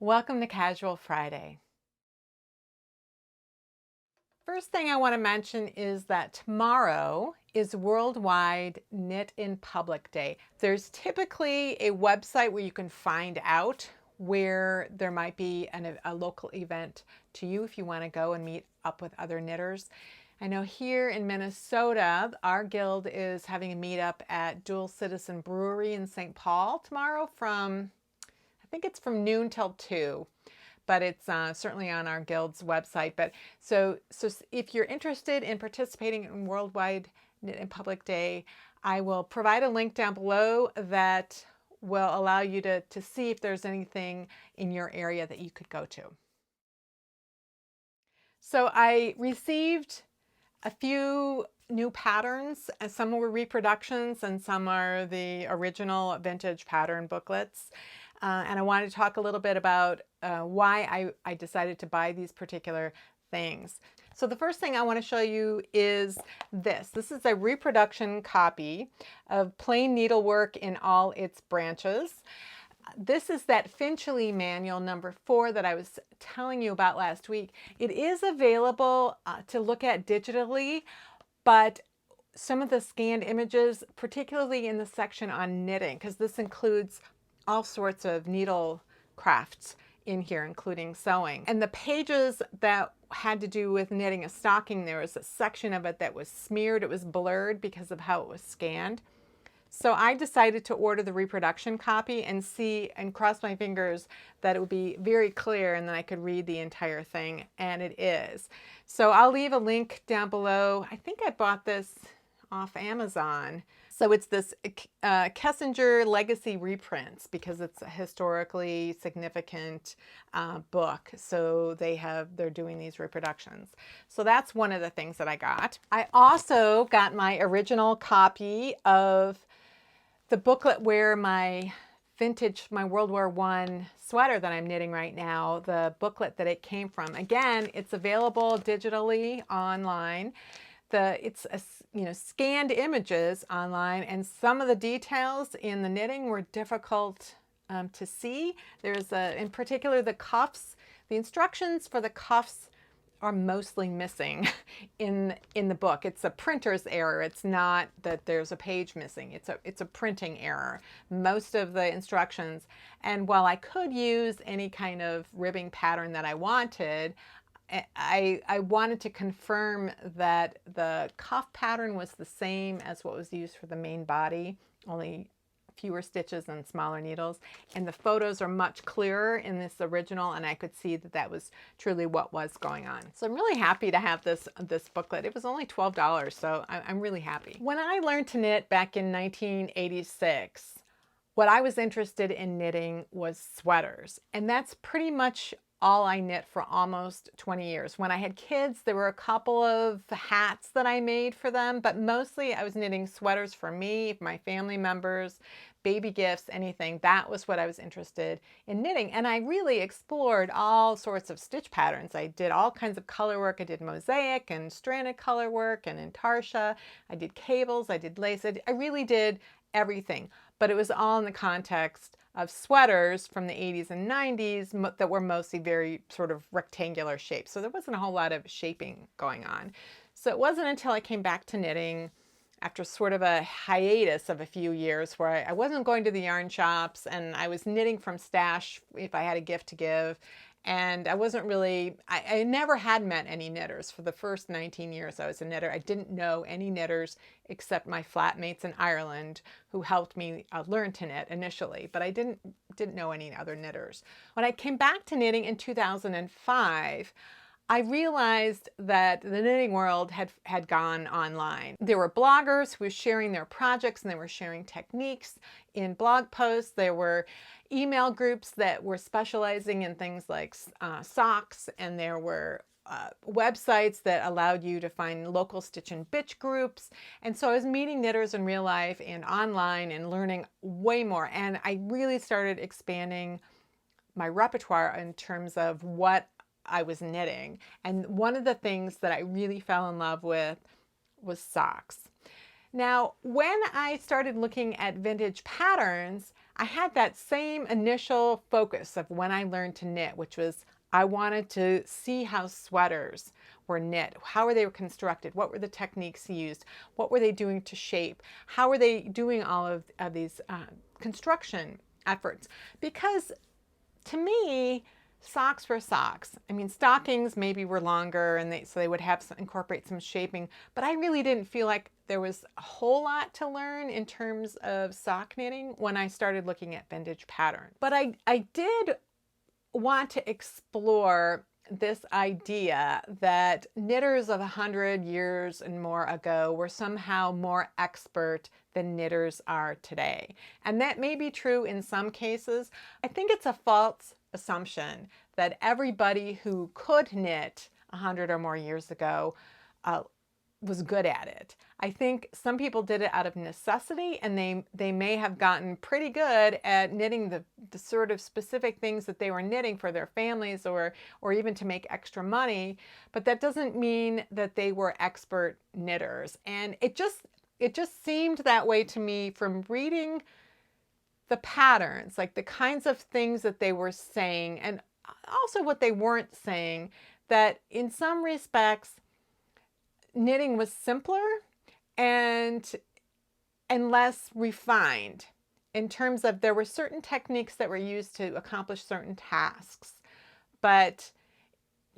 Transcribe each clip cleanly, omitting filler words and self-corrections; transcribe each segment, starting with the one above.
Welcome to Casual Friday. First thing I want to mention is that tomorrow is Worldwide Knit in Public Day. There's typically a website where you can find out where there might be a local event to you if you want to go and meet up with other knitters. I know here in Minnesota, our guild is having a meetup at Dual Citizen Brewery in St. Paul tomorrow I think it's from noon till 2. But it's certainly on our guild's website. But so if you're interested in participating in Worldwide Knit in Public Day, I will provide a link down below that will allow you to see if there's anything in your area that you could go to. So I received a few new patterns. Some were reproductions and some are the original vintage pattern booklets. And I wanted to talk a little bit about why I decided to buy these particular things. So the first thing I want to show you is this. This is a reproduction copy of Plain Needlework in All Its Branches. This is that Finchley manual number 4 that I was telling you about last week. It is available to look at digitally, but some of the scanned images, particularly in the section on knitting, because this includes all sorts of needle crafts in here, including sewing. And the pages that had to do with knitting a stocking, there was a section of it that was smeared. It was blurred because of how it was scanned. So I decided to order the reproduction copy and see and cross my fingers that it would be very clear and then I could read the entire thing, and it is. So I'll leave a link down below. I think I bought this off Amazon. So it's this Kessinger Legacy reprints because it's a historically significant book. So they're doing these reproductions. So that's one of the things that I got. I also got my original copy of the booklet where my World War I sweater that I'm knitting right now, the booklet that it came from. Again, it's available digitally online. It's scanned images online, and some of the details in the knitting were difficult to see. There's in particular the cuffs. The instructions for the cuffs are mostly missing in the book. It's a printer's error. It's not that there's a page missing. It's a printing error. Most of the instructions, and while I could use any kind of ribbing pattern that I wanted, I wanted to confirm that the cuff pattern was the same as what was used for the main body, only fewer stitches and smaller needles. And the photos are much clearer in this original, and I could see that that was truly what was going on. So I'm really happy to have this booklet. It was only $12, so I'm really happy. When I learned to knit back in 1986, what I was interested in knitting was sweaters, and that's pretty much all I knit for almost 20 years. When I had kids, there were a couple of hats that I made for them, but mostly I was knitting sweaters for me, my family members, baby gifts, anything. That was what I was interested in knitting. And I really explored all sorts of stitch patterns. I did all kinds of color work. I did mosaic and stranded color work and intarsia. I did cables, I did lace. I really did everything, but it was all in the context of sweaters from the 80s and 90s that were mostly very sort of rectangular shapes. So there wasn't a whole lot of shaping going on. So it wasn't until I came back to knitting after sort of a hiatus of a few years where I wasn't going to the yarn shops and I was knitting from stash if I had a gift to give. And I wasn't really, I never had met any knitters. For the first 19 years I was a knitter, I didn't know any knitters except my flatmates in Ireland who helped me learn to knit initially, but I didn't know any other knitters. When I came back to knitting in 2005, I realized that the knitting world had gone online. There were bloggers who were sharing their projects and they were sharing techniques in blog posts. There were email groups that were specializing in things like socks, and there were websites that allowed you to find local stitch and bitch groups. And so I was meeting knitters in real life and online and learning way more. And I really started expanding my repertoire in terms of what I was knitting. And one of the things that I really fell in love with was socks. Now, when I started looking at vintage patterns, I had that same initial focus of when I learned to knit, which was I wanted to see how sweaters were knit. How were they constructed? What were the techniques used? What were they doing to shape? How were they doing all of these construction efforts? Because to me, socks were socks. I mean, stockings maybe were longer, and so they would have incorporate some shaping, but I really didn't feel like there was a whole lot to learn in terms of sock knitting when I started looking at vintage pattern. But I did want to explore this idea that knitters of 100 years and more ago were somehow more expert than knitters are today. And that may be true in some cases. I think it's a false assumption that everybody who could knit 100 or more years ago was good at it. I think some people did it out of necessity, and they may have gotten pretty good at knitting the sort of specific things that they were knitting for their families or even to make extra money, but that doesn't mean that they were expert knitters. And it just seemed that way to me from reading the patterns, like the kinds of things that they were saying and also what they weren't saying, that in some respects knitting was simpler and less refined in terms of there were certain techniques that were used to accomplish certain tasks, but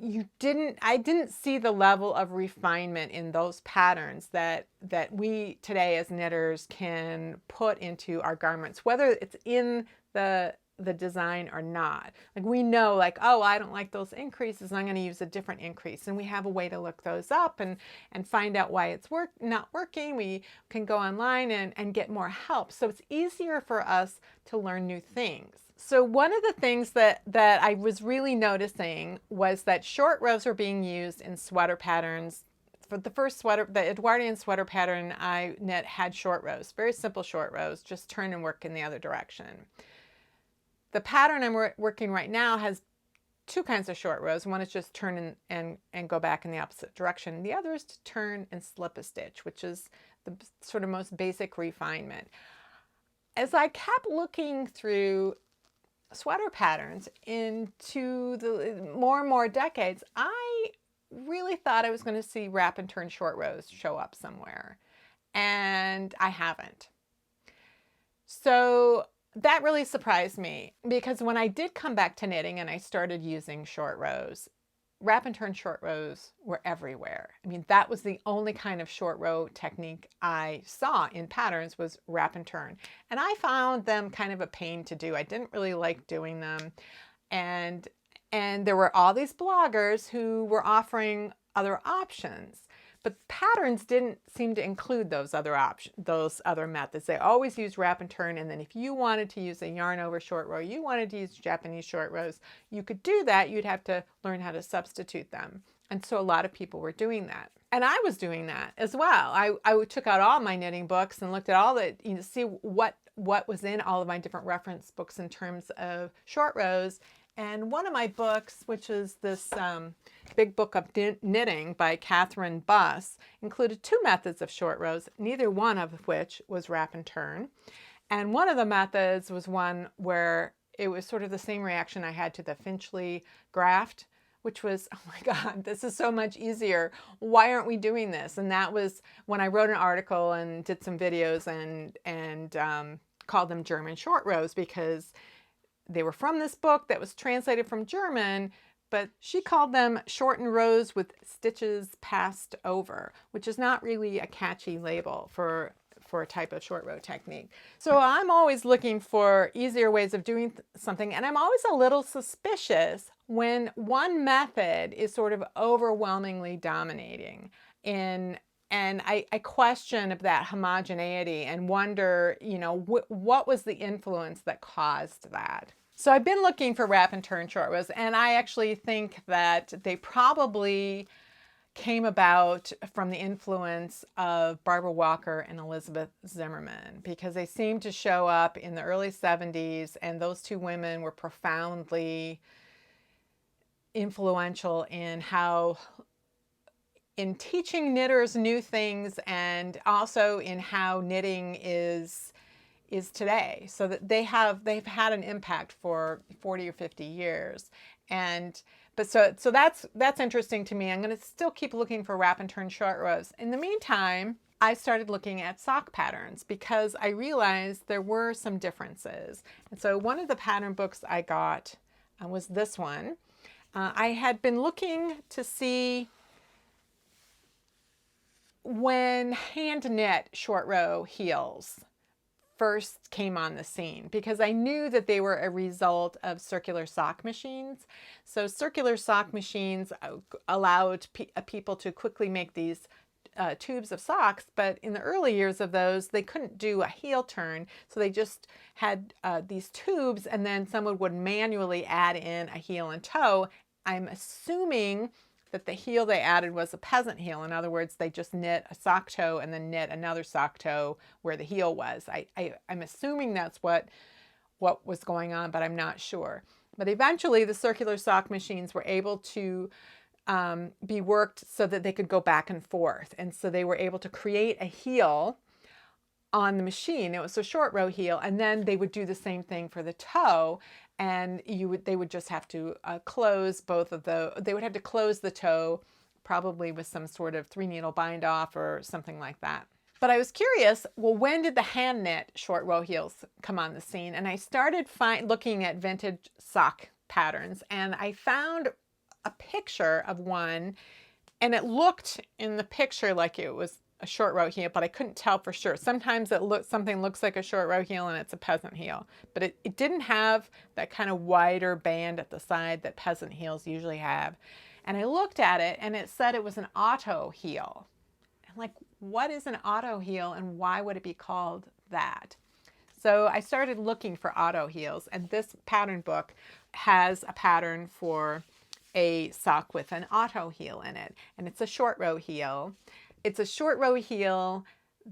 I didn't see the level of refinement in those patterns that we today as knitters can put into our garments, whether it's in the design or not. Like we know, like, oh, I don't like those increases, I'm going to use a different increase, and we have a way to look those up and find out why it's not working. We can go online and get more help, so it's easier for us to learn new things. So one of the things that I was really noticing was that short rows were being used in sweater patterns. For the first sweater, the Edwardian sweater pattern I knit had short rows, very simple short rows, just turn and work in the other direction. The pattern I'm working right now has two kinds of short rows. One is just turn and go back in the opposite direction. The other is to turn and slip a stitch, which is the sort of most basic refinement. As I kept looking through sweater patterns into the more and more decades, I really thought I was going to see wrap and turn short rows show up somewhere, and I haven't. So that really surprised me, because when I did come back to knitting and I started using short rows, wrap and turn short rows were everywhere. I mean, that was the only kind of short row technique I saw in patterns, was wrap and turn. And I found them kind of a pain to do. I didn't really like doing them. And there were all these bloggers who were offering other options. But patterns didn't seem to include those other methods. They always used wrap and turn, and then if you wanted to use a yarn over short row, you wanted to use Japanese short rows, you could do that. You'd have to learn how to substitute them. And so a lot of people were doing that. And I was doing that as well. I took out all my knitting books and looked at all the, see what was in all of my different reference books in terms of short rows. And one of my books, which is this Big Book of Knitting by Catherine Buss, included two methods of short rows, neither one of which was wrap and turn. And one of the methods was one where it was sort of the same reaction I had to the Finchley graft, which was, oh my God, this is so much easier. Why aren't we doing this? And that was when I wrote an article and did some videos and called them German short rows, because they were from this book that was translated from German, but she called them shortened rows with stitches passed over, which is not really a catchy label for a type of short row technique. So I'm always looking for easier ways of doing something, and I'm always a little suspicious when one method is sort of overwhelmingly dominating and I question of that homogeneity and wonder, what was the influence that caused that? So I've been looking for wrap and turn short rows, and I actually think that they probably came about from the influence of Barbara Walker and Elizabeth Zimmerman, because they seemed to show up in the early 70s, and those two women were profoundly influential in teaching knitters new things, and also in how knitting is is today. So that they've had an impact for 40 or 50 years. So that's interesting to me. I'm going to still keep looking for wrap and turn short rows. In the meantime, I started looking at sock patterns because I realized there were some differences. And so one of the pattern books I got was this one. I had been looking to see when hand knit short row heels first came on the scene, because I knew that they were a result of circular sock machines. So circular sock machines allowed people to quickly make these tubes of socks, but in the early years of those, they couldn't do a heel turn. So they just had these tubes, and then someone would manually add in a heel and toe. I'm assuming that the heel they added was a peasant heel. In other words, they just knit a sock toe and then knit another sock toe where the heel was. I'm assuming that's what was going on, but I'm not sure. But eventually the circular sock machines were able to be worked so that they could go back and forth. And so they were able to create a heel on the machine. It was a short row heel, and then they would do the same thing for the toe. And they would just have to close both of they would have to close the toe, probably with some sort of 3-needle bind off or something like that. But I was curious, well, when did the hand knit short row heels come on the scene? And I started looking at vintage sock patterns, and I found a picture of one, and it looked in the picture like it was a short row heel, but I couldn't tell for sure. Sometimes something looks like a short row heel and it's a peasant heel, but it didn't have that kind of wider band at the side that peasant heels usually have. And I looked at it and it said it was an auto heel. I'm like, what is an auto heel and why would it be called that? So I started looking for auto heels, and this pattern book has a pattern for a sock with an auto heel in it, and it's a short row heel. It's a short row heel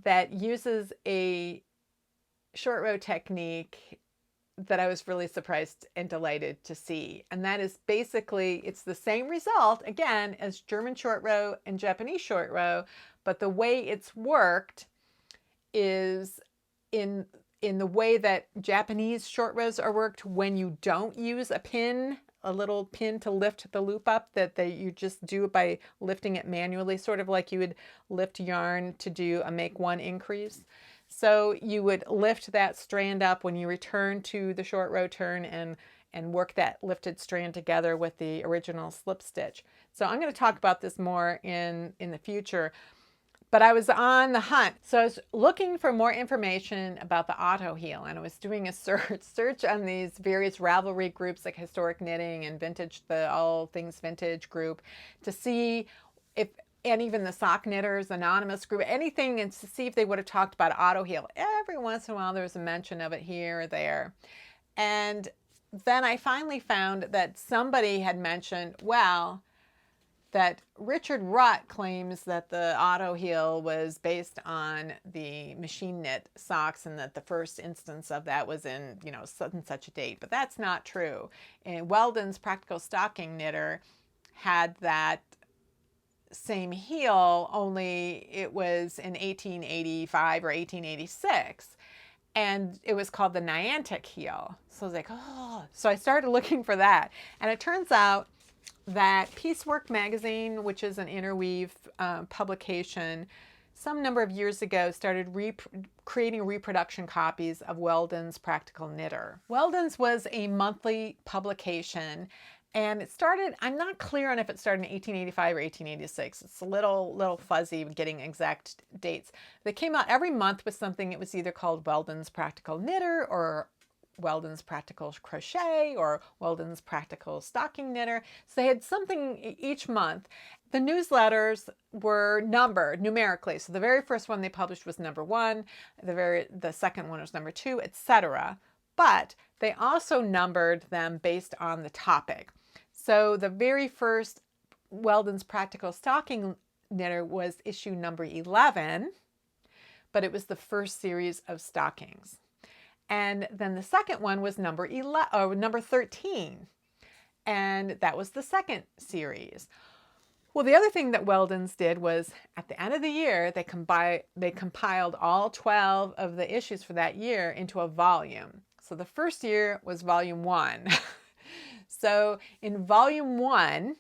that uses a short row technique that I was really surprised and delighted to see. And that is basically, it's the same result, again, as German short row and Japanese short row, but the way it's worked is in the way that Japanese short rows are worked when you don't use a little pin to lift the loop up, you just do it by lifting it manually, sort of like you would lift yarn to do a make one increase. So you would lift that strand up when you return to the short row turn and work that lifted strand together with the original slip stitch. So I'm going to talk about this more in the future. But I was on the hunt. So I was looking for more information about the auto heel, and I was doing a search on these various Ravelry groups like Historic Knitting and Vintage, the All Things Vintage group, to see if, and even the Sock Knitters Anonymous group, anything, and to see if they would have talked about auto heel. Every once in a while there was a mention of it here or there. And then I finally found that somebody had mentioned, well, that Richard Rutt claims that the auto heel was based on the machine knit socks, and that the first instance of that was in, such and such a date. But that's not true. And Weldon's Practical Stocking Knitter had that same heel, only it was in 1885 or 1886. And it was called the Niantic heel. So I was like, oh. So I started looking for that. And it turns out that Piecework magazine, which is an interweave publication, some number of years ago started creating reproduction copies of Weldon's Practical Knitter. Weldon's was a monthly publication, and it started, I'm not clear on if it started in 1885 or 1886. It's a little fuzzy getting exact dates. They came out every month with something. It was either called Weldon's Practical Knitter or Weldon's Practical Crochet or Weldon's Practical Stocking Knitter. So they had something each month. The newsletters were numbered numerically. So the very first one they published was number 1, the second one was number 2, etc. But they also numbered them based on the topic. So the very first Weldon's Practical Stocking Knitter was issue number 11, but it was the first series of stockings. And then the second one was number 13, and that was the second series. Well, the other thing that Weldon's did was at the end of the year, they compiled all 12 of the issues for that year into a volume. So the first year was volume 1. So in volume 1,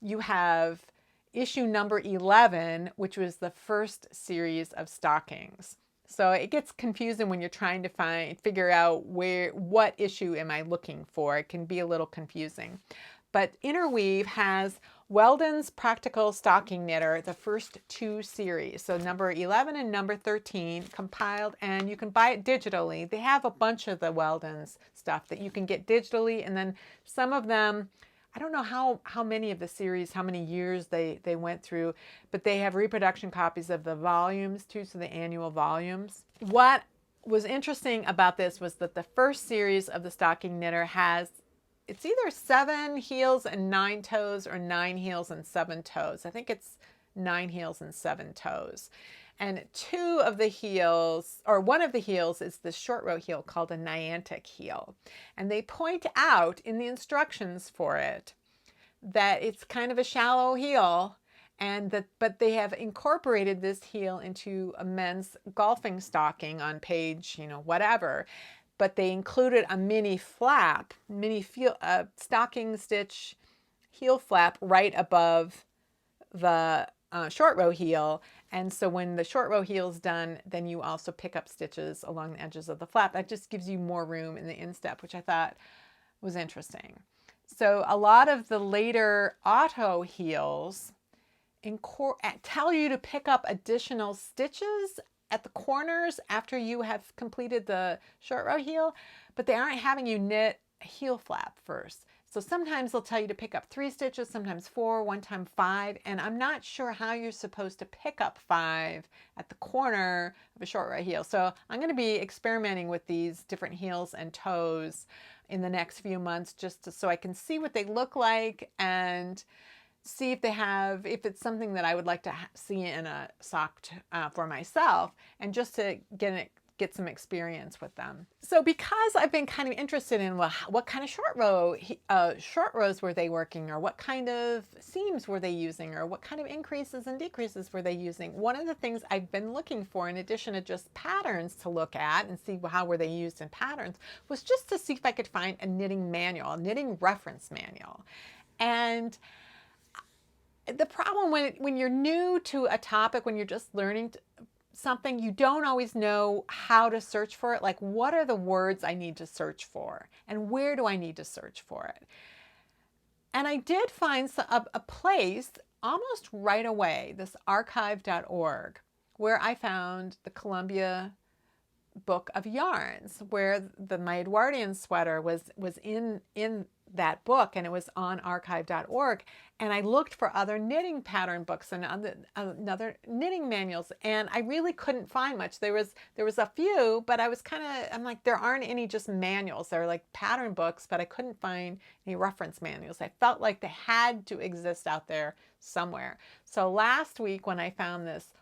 you have issue number 11, which was the first series of stockings. So it gets confusing when you're trying to figure out what issue am I looking for. It can be a little confusing. But Interweave has Weldon's Practical Stocking Knitter, the first 2 series. So number 11 and number 13 compiled, and you can buy it digitally. They have a bunch of the Weldon's stuff that you can get digitally, and then some of them, I don't know how many of the series, how many years they went through, but they have reproduction copies of the volumes too, so the annual volumes. What was interesting about this was that the first series of the Stocking Knitter has, it's either 7 heels and 9 toes or 9 heels and 7 toes. I think it's 9 heels and 7 toes. And 2 of the heels, or one of the heels, is the short row heel called a Niantic heel. And they point out in the instructions for it that it's kind of a shallow heel, but they have incorporated this heel into a men's golfing stocking on page, whatever. But they included a mini flap, stocking stitch heel flap right above the short row heel. And so when the short row heel is done, then you also pick up stitches along the edges of the flap. That just gives you more room in the instep, which I thought was interesting. So a lot of the later auto heels tell you to pick up additional stitches at the corners after you have completed the short row heel, but they aren't having you knit a heel flap first. So sometimes they'll tell you to pick up 3 stitches, sometimes 4, one time 5, and I'm not sure how you're supposed to pick up 5 at the corner of a short row heel. So I'm going to be experimenting with these different heels and toes in the next few months, so I can see what they look like and see if it's something that I would like to see in a sock for myself, and just to get some experience with them. So because I've been kind of interested in what kind of short rows were they working, or what kind of seams were they using, or what kind of increases and decreases were they using, one of the things I've been looking for, in addition to just patterns to look at and see how were they used in patterns, was just to see if I could find a knitting manual, a knitting reference manual. And the problem when you're new to a topic, when you're just learning something, you don't always know how to search for it. Like, what are the words I need to search for, and where do I need to search for it? And I did find a place almost right away, this archive.org, where I found the Columbia book of yarns, where my Edwardian sweater was in that book, and it was on archive.org. And I looked for other knitting pattern books and other knitting manuals, and I really couldn't find much. There was a few, but I'm like, there aren't any just manuals. They're like pattern books, but I couldn't find any reference manuals. I felt like they had to exist out there somewhere. So last week when I found this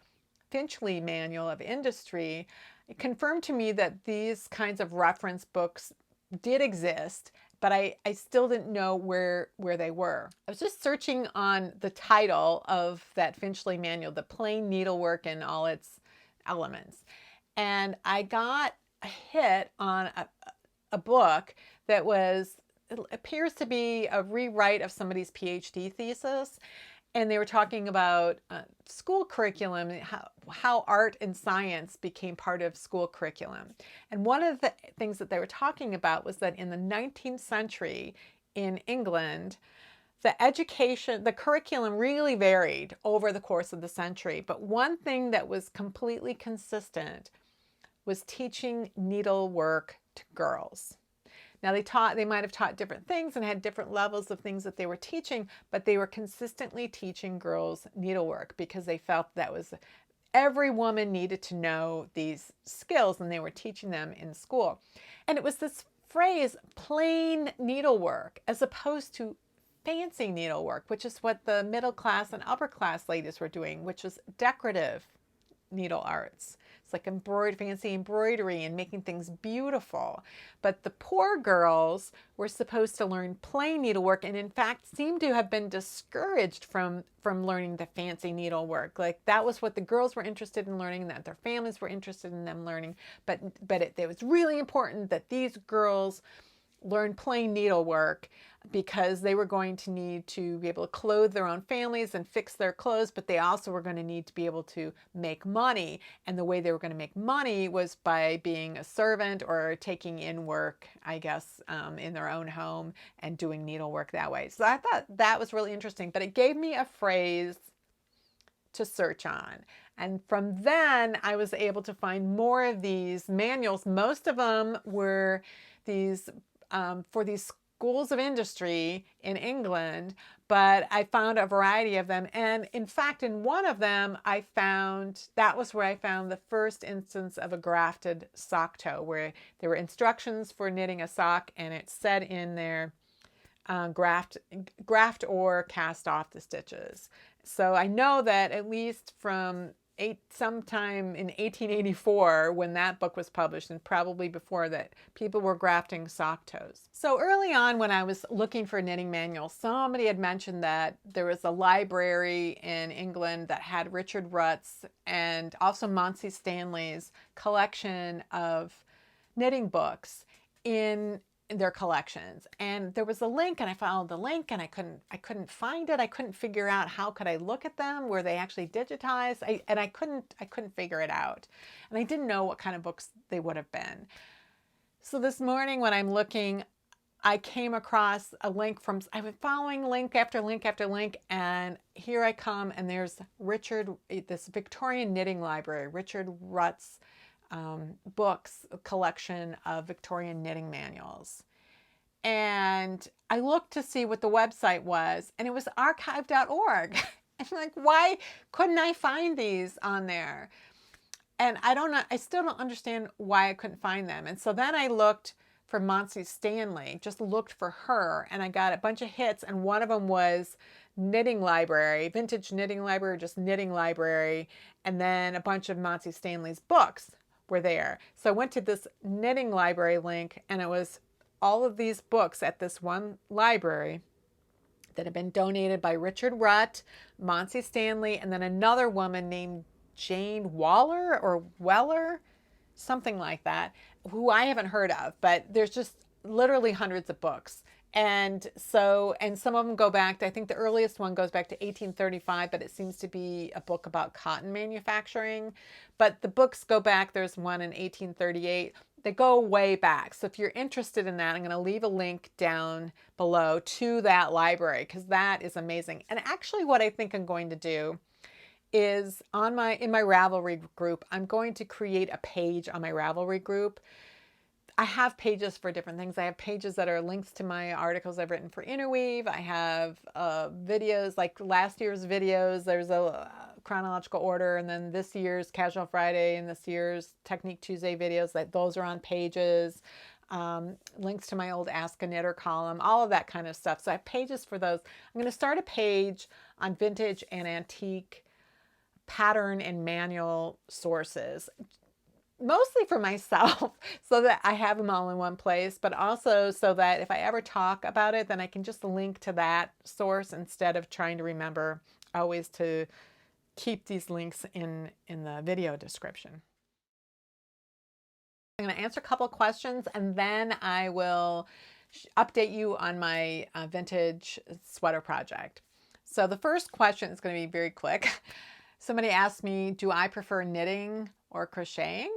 Finchley Manual of Industry, it confirmed to me that these kinds of reference books did exist, but I still didn't know where they were. I was just searching on the title of that Finchley Manual, The Plain Needlework in All Its Elements. And I got a hit on a book that it appears to be a rewrite of somebody's PhD thesis. And they were talking about school curriculum, how art and science became part of school curriculum. And one of the things that they were talking about was that in the 19th century in England, the curriculum really varied over the course of the century. But one thing that was completely consistent was teaching needlework to girls. Now they might have taught different things and had different levels of things that they were teaching, but they were consistently teaching girls needlework because they felt every woman needed to know these skills, and they were teaching them in school. And it was this phrase, plain needlework, as opposed to fancy needlework, which is what the middle class and upper class ladies were doing, which was decorative needle arts. like embroidery, fancy embroidery and making things beautiful. But the poor girls were supposed to learn plain needlework, and in fact seemed to have been discouraged from learning the fancy needlework. Like that was what the girls were interested in learning, that their families were interested in them learning. But it was really important that these girls learn plain needlework, because they were going to need to be able to clothe their own families and fix their clothes, but they also were going to need to be able to make money. And the way they were going to make money was by being a servant or taking in work, I guess, in their own home and doing needlework that way. So I thought that was really interesting, but it gave me a phrase to search on. And from then I was able to find more of these manuals. Most of them were these for these schools of industry in England, but I found a variety of them. And in fact, in one of them, that was where I found the first instance of a grafted sock toe, where there were instructions for knitting a sock, and it said in there, graft or cast off the stitches. So I know that at least from sometime in 1884, when that book was published, and probably before that, people were grafting sock toes. So early on, when I was looking for knitting manuals, somebody had mentioned that there was a library in England that had Richard Rutz and also Monsey Stanley's collection of knitting books in their collections. And there was a link, and I followed the link, and I couldn't find it. I couldn't figure out how could I look at them. Were they actually digitized? I couldn't figure it out. And I didn't know what kind of books they would have been. So this morning when I'm looking, I came across a link I was following link after link after link, and here I come, and there's this Victorian knitting library, Richard Rutz books, a collection of Victorian knitting manuals. And I looked to see what the website was, and it was archive.org. I'm like, why couldn't I find these on there? And I still don't understand why I couldn't find them. And so then I looked for Monsey Stanley, just looked for her, and I got a bunch of hits, and one of them was knitting library, vintage knitting library, just knitting library, and then a bunch of Monsey Stanley's books were there. So I went to this knitting library link, and it was all of these books at this one library that had been donated by Richard Rutt, Monsey Stanley, and then another woman named Jane Waller or Weller, something like that, who I haven't heard of, but there's just literally hundreds of books. And some of them go back to, I think the earliest one goes back to 1835, but it seems to be a book about cotton manufacturing. But the books go back, there's one in 1838. They go way back. So if you're interested in that, I'm going to leave a link down below to that library, because that is amazing. And actually what I think I'm going to do is in my Ravelry group, I'm going to create a page on my Ravelry group. I have pages for different things. I have pages that are links to my articles I've written for Interweave. I have videos, like last year's videos. There's a chronological order, and then this year's Casual Friday and this year's Technique Tuesday videos. Those are on pages. Links to my old Ask a Knitter column, all of that kind of stuff. So I have pages for those. I'm going to start a page on vintage and antique pattern and manual sources, mostly for myself, so that I have them all in one place, but also so that if I ever talk about it, then I can just link to that source instead of trying to remember always to keep these links in the video description. I'm going to answer a couple of questions, and then I will update you on my vintage sweater project. So the first question is going to be very quick. Somebody asked me, do I prefer knitting or crocheting?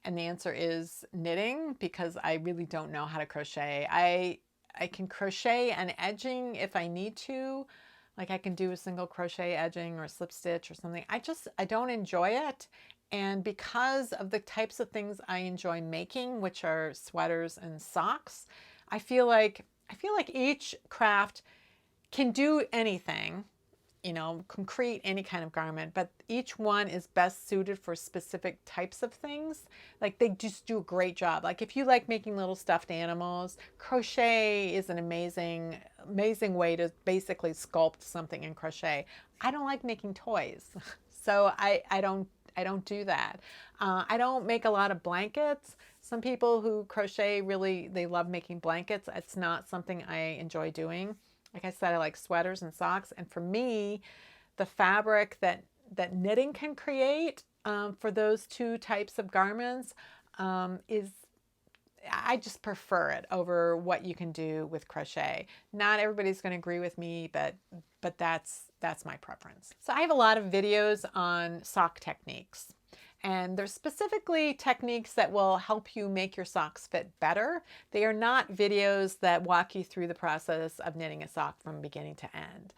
And the answer is knitting, because I really don't know how to crochet. I can crochet and edging if I need to. Like I can do a single crochet edging or a slip stitch or something. I don't enjoy it. And because of the types of things I enjoy making, which are sweaters and socks, I feel like each craft can do anything, you know, can create any kind of garment, but each one is best suited for specific types of things. Like they just do a great job. Like if you like making little stuffed animals, crochet is an amazing way to basically sculpt something in crochet. I don't like making toys. So I I don't do that. I don't make a lot of blankets. Some people who crochet really, they love making blankets. It's not something I enjoy doing. Like I said, I like sweaters and socks. And for me, the fabric that knitting can create for those two types of garments is, I just prefer it over what you can do with crochet. Not everybody's going to agree with me, but that's my preference. So I have a lot of videos on sock techniques. And there's specifically techniques that will help you make your socks fit better. They are not videos that walk you through the process of knitting a sock from beginning to end.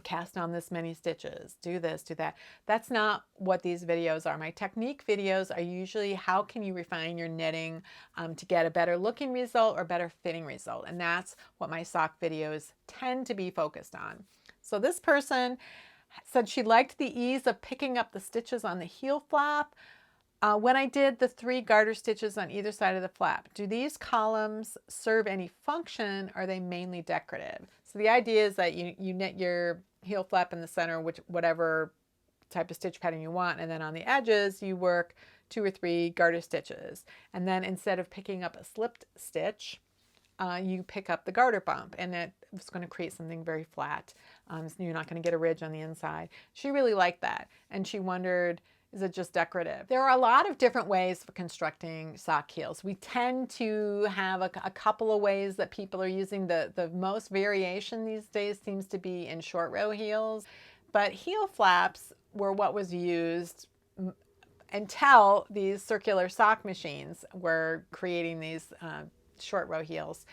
Cast on this many stitches, do this, do that. That's not what these videos are. My technique videos are usually how can you refine your knitting to get a better looking result or better fitting result. And that's what my sock videos tend to be focused on. So this person said she liked the ease of picking up the stitches on the heel flap when I did the 3 garter stitches on either side of the flap. Do these columns serve any function, or are they mainly decorative? So the idea is that you knit your heel flap in the center, whatever type of stitch pattern you want, and then on the edges you work 2 or 3 garter stitches. And then instead of picking up a slipped stitch, you pick up the garter bump, and it's going to create something very flat. So you're not going to get a ridge on the inside. She really liked that, and she wondered, is it just decorative? There are a lot of different ways for constructing sock heels. We tend to have a couple of ways that people are using. The most variation these days seems to be in short row heels, but heel flaps were what was used until these circular sock machines were creating these short row heels.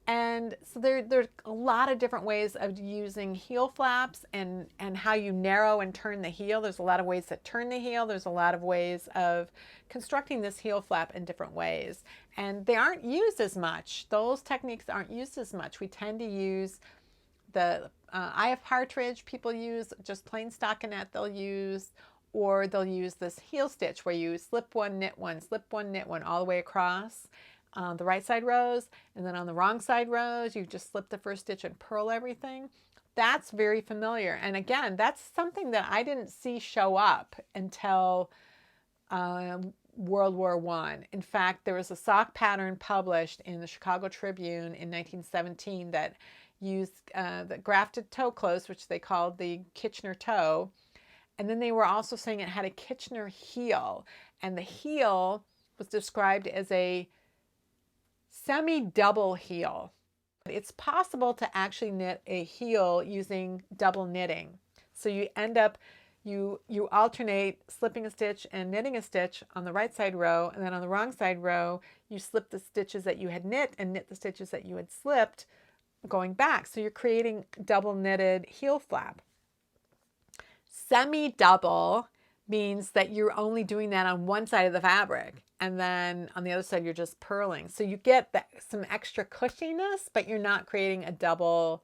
And so there's a lot of different ways of using heel flaps and how you narrow and turn the heel. There's a lot of ways to turn the heel. There's a lot of ways of constructing this heel flap in different ways. And they aren't used as much. Those techniques aren't used as much. We tend to use the eye of partridge. People use just plain stockinette they'll use, or they'll use this heel stitch where you slip one, knit one, slip one, knit one all the way across the right side rows, and then on the wrong side rows you just slip the first stitch and purl everything. That's very familiar, and again, that's something that I didn't see show up until World War I. In fact, there was a sock pattern published in the Chicago Tribune in 1917 that used the grafted toe close, which they called the Kitchener toe, and then they were also saying it had a Kitchener heel, and the heel was described as a semi-double heel. It's possible to actually knit a heel using double knitting. So you end up, you alternate slipping a stitch and knitting a stitch on the right side row, and then on the wrong side row, you slip the stitches that you had knit and knit the stitches that you had slipped going back. So you're creating double knitted heel flap. Semi-double means that you're only doing that on one side of the fabric, and then on the other side you're just purling. So you get some extra cushiness, but you're not creating a double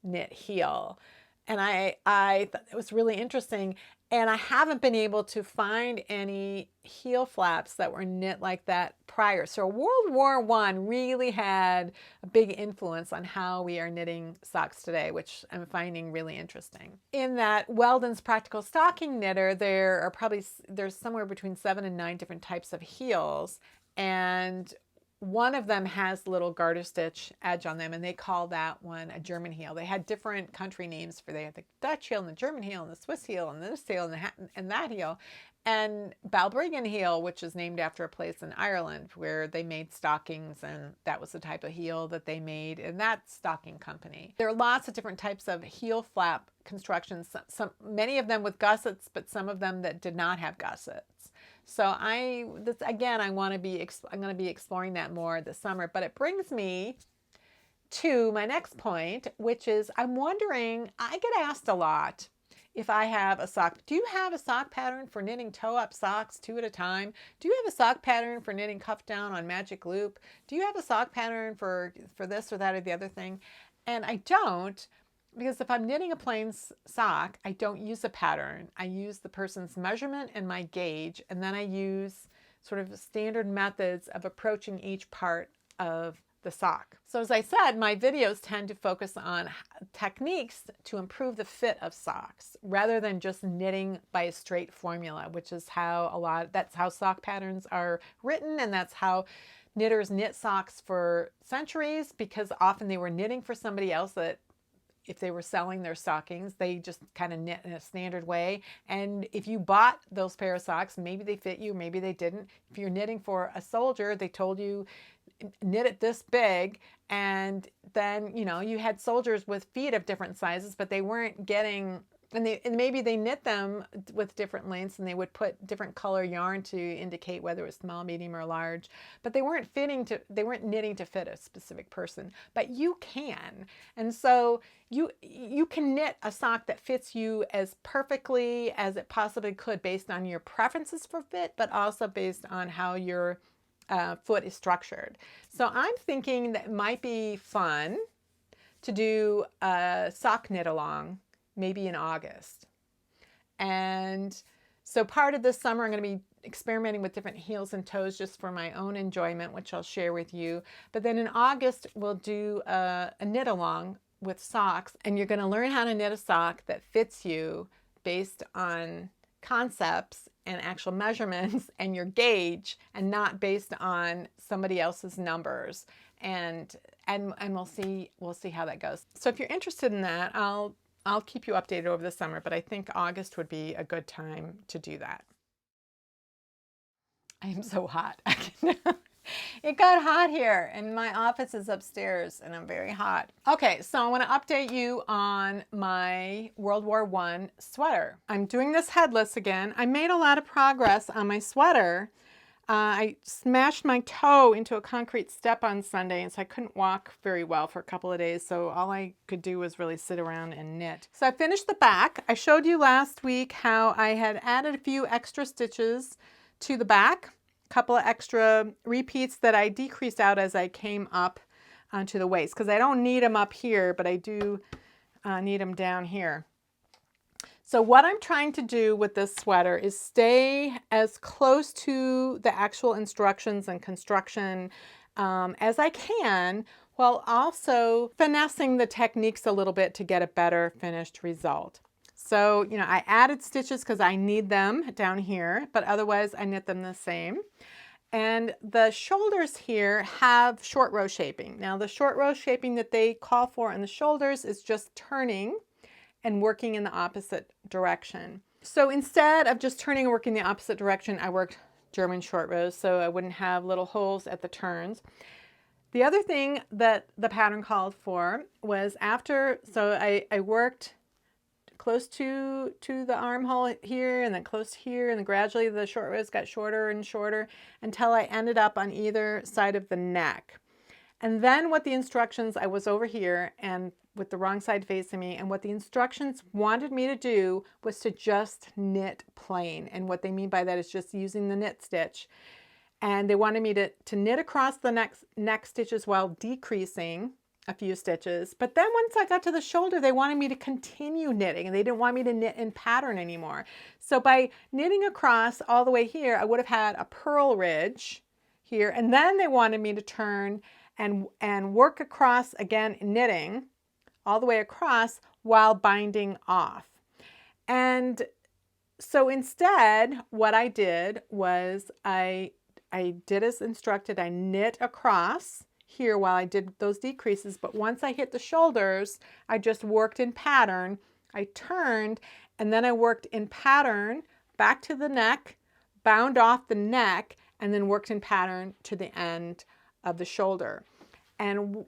knit heel. And I thought it was really interesting, and I haven't been able to find any heel flaps that were knit like that prior. So World War I really had a big influence on how we are knitting socks today, which I'm finding really interesting. In that Weldon's Practical Stocking Knitter, there's somewhere between 7 and 9 different types of heels, and one of them has little garter stitch edge on them, and they call that one a German heel. They had different country names for, they had the Dutch heel and the German heel and the Swiss heel and this heel and that heel. And Balbriggan heel, which is named after a place in Ireland where they made stockings, and that was the type of heel that they made in that stocking company. There are lots of different types of heel flap constructions, many of them with gussets, but some of them that did not have gussets. So I'm going to be exploring that more this summer. But it brings me to my next point, which is I'm wondering, I get asked a lot if I have a sock. Do you have a sock pattern for knitting toe-up socks 2 at a time? Do you have a sock pattern for knitting cuff down on magic loop? Do you have a sock pattern for this or that or the other thing? And I don't. Because if I'm knitting a plain sock, I don't use a pattern. I use the person's measurement and my gauge, and then I use sort of standard methods of approaching each part of the sock. So as I said, my videos tend to focus on techniques to improve the fit of socks rather than just knitting by a straight formula, which is how that's how sock patterns are written, and that's how knitters knit socks for centuries, because often they were knitting for somebody else that if they were selling their stockings, they just kind of knit in a standard way. And if you bought those pair of socks, maybe they fit you, maybe they didn't. If you're knitting for a soldier, they told you knit it this big, and then you had soldiers with feet of different sizes, but they weren't getting, and maybe they knit them with different lengths, and they would put different color yarn to indicate whether it was small, medium, or large, but they weren't knitting to fit a specific person. But you can, and so you can knit a sock that fits you as perfectly as it possibly could based on your preferences for fit, but also based on how your foot is structured. So I'm thinking that it might be fun to do a sock knit along, maybe in August. And so part of this summer I'm going to be experimenting with different heels and toes just for my own enjoyment, which I'll share with you. But then in August we'll do a knit along with socks, and you're going to learn how to knit a sock that fits you based on concepts and actual measurements and your gauge, and not based on somebody else's numbers. And we'll see how that goes. So if you're interested in that, I'll keep you updated over the summer, but I think August would be a good time to do that. I am so hot. It got hot here, and my office is upstairs, and I'm very hot. Okay, so I want to update you on my World War I sweater. I'm doing this headless again. I made a lot of progress on my sweater. I smashed my toe into a concrete step on Sunday, and so I couldn't walk very well for a couple of days, so all I could do was really sit around and knit. So I finished the back. I showed you last week how I had added a few extra stitches to the back, a couple of extra repeats that I decreased out as I came up onto the waist, because I don't need them up here, but I do need them down here. So what I'm trying to do with this sweater is stay as close to the actual instructions and construction as I can, while also finessing the techniques a little bit to get a better finished result. So, I added stitches because I need them down here, but otherwise I knit them the same. And the shoulders here have short row shaping. Now the short row shaping that they call for in the shoulders is just turning and working in the opposite direction. So instead of just turning and working the opposite direction, I worked German short rows so I wouldn't have little holes at the turns. The other thing that the pattern called for was I worked close to the armhole here, and then close here, and then gradually the short rows got shorter and shorter until I ended up on either side of the neck. And then what the instructions, I was over here and with the wrong side facing me, and what the instructions wanted me to do was to just knit plain. And what they mean by that is just using the knit stitch. And they wanted me to knit across the neck stitches while decreasing a few stitches. But then once I got to the shoulder, they wanted me to continue knitting, and they didn't want me to knit in pattern anymore. So by knitting across all the way here, I would have had a purl ridge here, and then they wanted me to turn and work across again, knitting all the way across while binding off. And so instead, what I did was I did as instructed. I knit across here while I did those decreases, but once I hit the shoulders, I just worked in pattern. I turned, and then I worked in pattern back to the neck, bound off the neck, and then worked in pattern to the end of the shoulder. And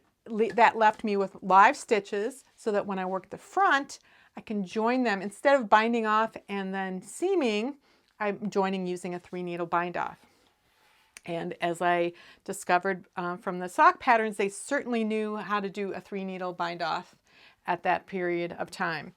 that left me with live stitches so that when I work the front, I can join them. Instead of binding off and then seaming, I'm joining using a 3-needle bind off. And as I discovered from the sock patterns, they certainly knew how to do a 3-needle bind off at that period of time.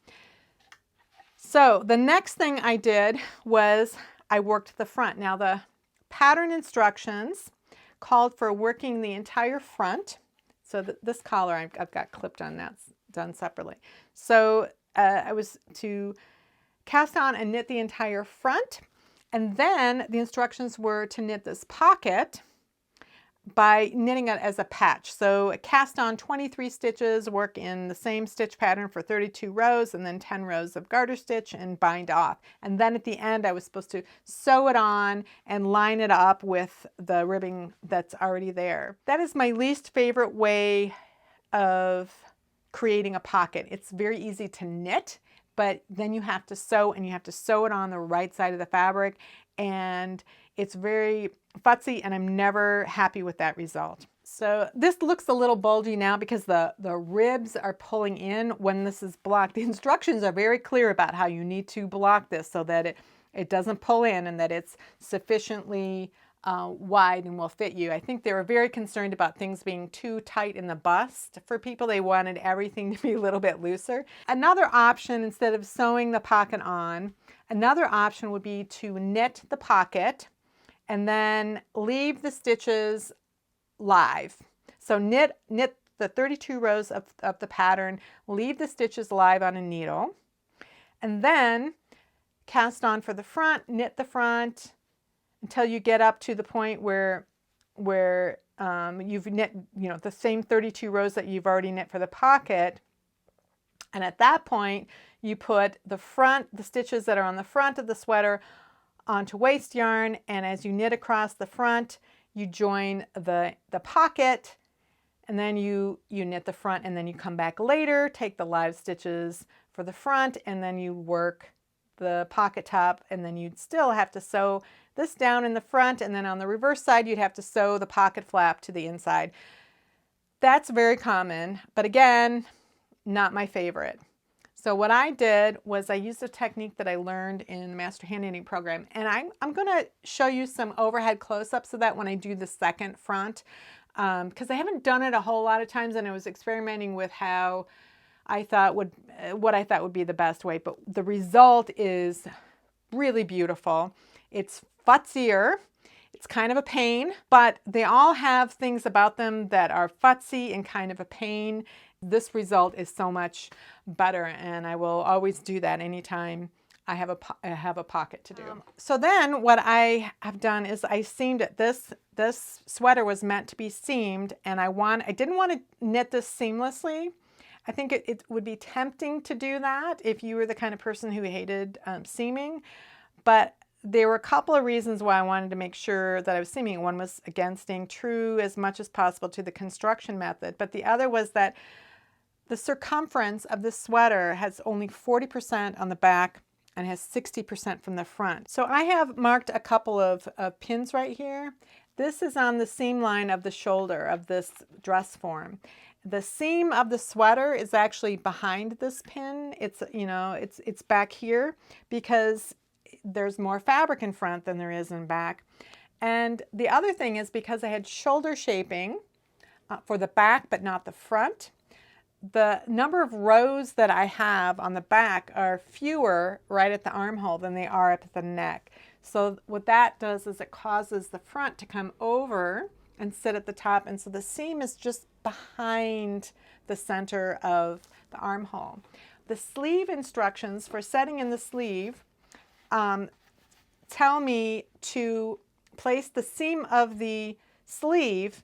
So the next thing I did was I worked the front. Now the pattern instructions called for working the entire front. So this collar I've got clipped on, that's done separately. So I was to cast on and knit the entire front, and then the instructions were to knit this pocket by knitting it as a patch. So cast on 23 stitches, work in the same stitch pattern for 32 rows, and then 10 rows of garter stitch and bind off. And then at the end I was supposed to sew it on and line it up with the ribbing that's already there. That is my least favorite way of creating a pocket. It's very easy to knit, but then you have to sew, and you have to sew it on the right side of the fabric, and it's very futzy, and I'm never happy with that result. So this looks a little bulgy now because the ribs are pulling in when this is blocked. The instructions are very clear about how you need to block this so that it doesn't pull in and that it's sufficiently wide and will fit you. I think they were very concerned about things being too tight in the bust for people. They wanted everything to be a little bit looser. Another option, instead of sewing the pocket on, another option would be to knit the pocket and then leave the stitches live. So knit the 32 rows of the pattern, leave the stitches live on a needle, and then cast on for the front, knit the front until you get up to the point where you've knit, the same 32 rows that you've already knit for the pocket. And at that point, you put the stitches that are on the front of the sweater onto waste yarn, and as you knit across the front, you join the pocket, and then you knit the front, and then you come back later, take the live stitches for the front, and then you work the pocket top, and then you'd still have to sew this down in the front, and then on the reverse side you'd have to sew the pocket flap to the inside. That's very common, but again, not my favorite. So what I did was I used a technique that I learned in the Master Hand Knitting program, and I'm going to show you some overhead close-ups so that when I do the second front, because I haven't done it a whole lot of times, and I was experimenting with what I thought would be the best way, but the result is really beautiful. It's futzier. It's kind of a pain, but they all have things about them that are futzy and kind of a pain. This result is so much better, and I will always do that anytime I have a pocket to do. So then what I have done is I seamed it. This sweater was meant to be seamed, and I didn't want to knit this seamlessly. I think it would be tempting to do that if you were the kind of person who hated seaming, but there were a couple of reasons why I wanted to make sure that I was seaming. One was, again, staying true as much as possible to the construction method, but the other was that the circumference of the sweater has only 40% on the back and has 60% from the front. So I have marked a couple of pins right here. This is on the seam line of the shoulder of this dress form. The seam of the sweater is actually behind this pin. It's back here because there's more fabric in front than there is in back. And the other thing is, because I had shoulder shaping for the back but not the front, the number of rows that I have on the back are fewer right at the armhole than they are up at the neck. So what that does is it causes the front to come over and sit at the top, and so the seam is just behind the center of the armhole. The sleeve instructions for setting in the sleeve tell me to place the seam of the sleeve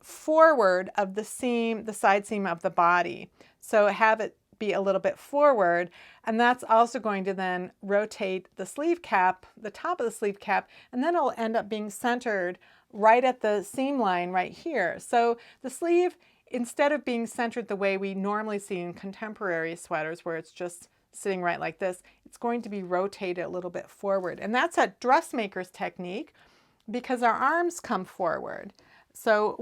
forward of the side seam of the body. So have it be a little bit forward, and that's also going to then rotate the sleeve cap, the top of the sleeve cap, and then it'll end up being centered right at the seam line right here. So the sleeve, instead of being centered the way we normally see in contemporary sweaters where it's just sitting right like this, it's going to be rotated a little bit forward. And that's a dressmaker's technique because our arms come forward. So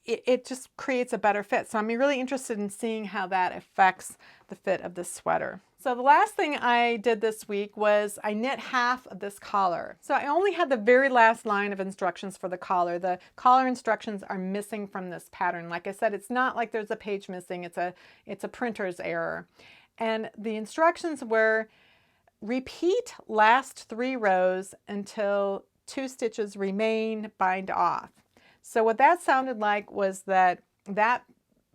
it just creates a better fit. So I'm really interested in seeing how that affects the fit of this sweater. So the last thing I did this week was I knit half of this collar. So I only had the very last line of instructions for the collar. The collar instructions are missing from this pattern. Like I said, it's not like there's a page missing. It's a printer's error. And the instructions were repeat last 3 rows until 2 stitches remain, bind off. So what that sounded like was that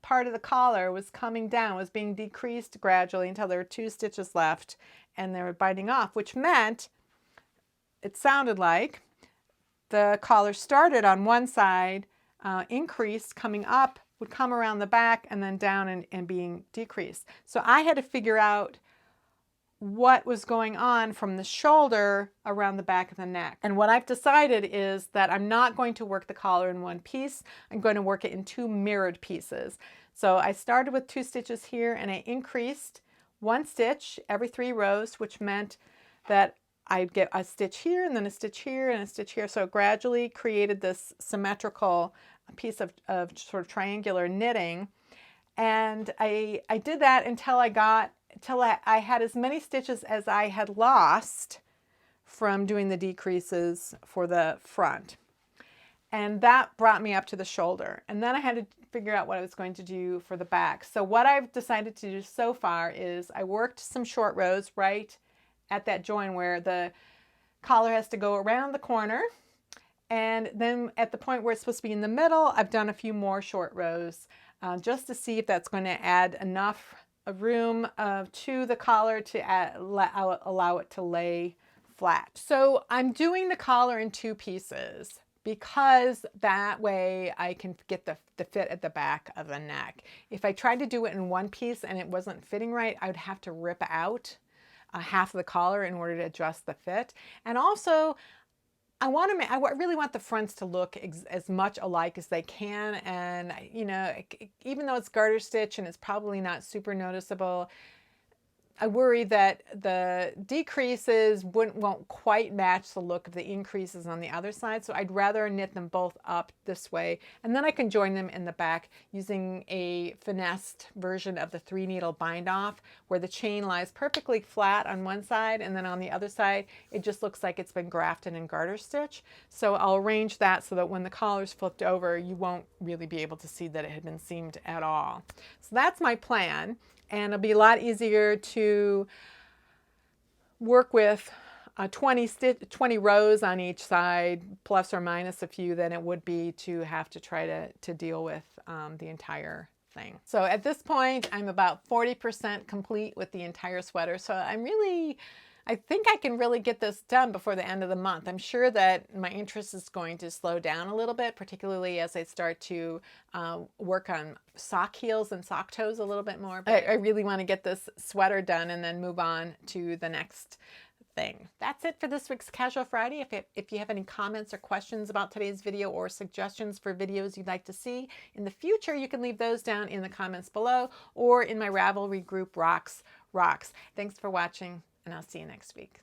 part of the collar was coming down, was being decreased gradually until there were 2 stitches left and they were binding off, which meant it sounded like the collar started on one side increased coming up would come around the back and then down and being decreased. So I had to figure out what was going on from the shoulder around the back of the neck. And what I've decided is that I'm not going to work the collar in one piece. I'm going to work it in two mirrored pieces. So I started with 2 stitches here and I increased 1 stitch every 3 rows, which meant that I'd get a stitch here and then a stitch here and a stitch here. So it gradually created this symmetrical piece of sort of triangular knitting. And I did that until I had as many stitches as I had lost from doing the decreases for the front. And that brought me up to the shoulder. And then I had to figure out what I was going to do for the back. So what I've decided to do so far is I worked some short rows right at that join where the collar has to go around the corner. And then at the point where it's supposed to be in the middle, I've done a few more short rows just to see if that's going to add enough room to the collar to allow it to lay flat. So I'm doing the collar in 2 pieces because that way I can get the fit at the back of the neck. If I tried to do it in one piece and it wasn't fitting right, I would have to rip out half of the collar in order to adjust the fit. And also, I really want the fronts to look as much alike as they can. And, you know, even though it's garter stitch and it's probably not super noticeable, I worry that the decreases won't quite match the look of the increases on the other side. So I'd rather knit them both up this way. And then I can join them in the back using a finessed version of the 3-needle bind off where the chain lies perfectly flat on one side and then on the other side it just looks like it's been grafted in garter stitch. So I'll arrange that so that when the collar's flipped over you won't really be able to see that it had been seamed at all. So that's my plan. And it'll be a lot easier to work with 20 rows on each side, plus or minus a few, than it would be to have to try to deal with the entire thing. So at this point, I'm about 40% complete with the entire sweater. So I think I can really get this done before the end of the month. I'm sure that my interest is going to slow down a little bit, particularly as I start to work on sock heels and sock toes a little bit more. But I really want to get this sweater done and then move on to the next thing. That's it for this week's Casual Friday. If you have any comments or questions about today's video or suggestions for videos you'd like to see in the future, you can leave those down in the comments below or in my Ravelry group Rox Rocks. Thanks for watching, and I'll see you next week.